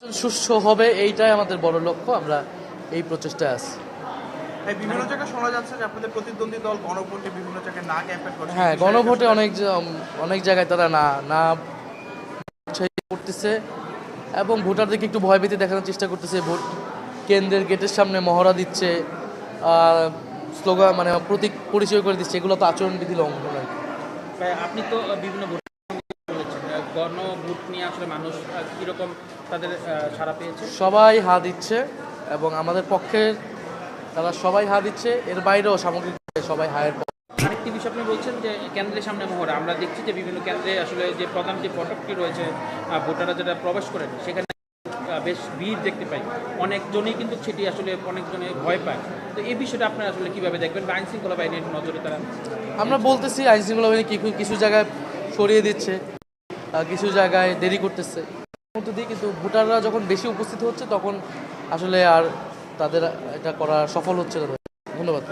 সুষ্ঠু হবে এইটাই আমাদের বড় লক্ষ্য। আমরা এই প্রচেষ্টায় আছি। বিভিন্ন জায়গায় শোনা যাচ্ছে যে আপনাদের প্রতিদ্বন্দ্বী দল গণভোটে বিভিন্ন জায়গায় না ক্যাম্পেইন করছে। হ্যাঁ, গণভোটে অনেক জায়গায় তারা না করতেছে এবং ভোটারদেরকে একটু ভয়ভীতি দেখানোর চেষ্টা করতেছে। ভোট কেন্দ্রের গেটের সামনে মহড়া দিচ্ছে, স্লোগান মানে প্রতীক পরিচয় করে দিচ্ছে। এগুলো তো আচরণবিধি লঙ্ঘন আর কি। আপনি তো বিভিন্ন ভোট বলেছেন, গণভোট নিয়ে আসলে মানুষ কীরকম তাদের সাড়া পেয়েছে? সবাই হা দিচ্ছে এবং আমাদের পক্ষের তারা সবাই হা দিচ্ছে। এর বাইরেও সামগ্রিক সবাই হায়ের। আরেকটি বিষয় আপনি বলছেন যে কেন্দ্রের সামনে মহড়া, আমরা দেখছি যে বিভিন্ন কেন্দ্রে আসলে যে প্রধান যে ফটকটি রয়েছে, ভোটাররা যেটা প্রবেশ করেন সেখানে বেশ ভিড় দেখতে পাই। অনেকজনই কিন্তু সেটি আসলে অনেকজনে ভয় পায়। তো এই বিষয়টা আপনারা আসলে কীভাবে দেখবেন বা আইনশৃঙ্খলা বাহিনীর নজরে তারা? আমরা বলতেছি আইনশৃঙ্খলা বাহিনী কিছু জায়গায় সরিয়ে দিচ্ছে, কিছু জায়গায় দেরি করতেছে মধ্যে দিয়ে, কিন্তু ভোটাররা যখন বেশি উপস্থিত হচ্ছে তখন আসলে আর তাদের এটা করা সফল হচ্ছে না। ধন্যবাদ।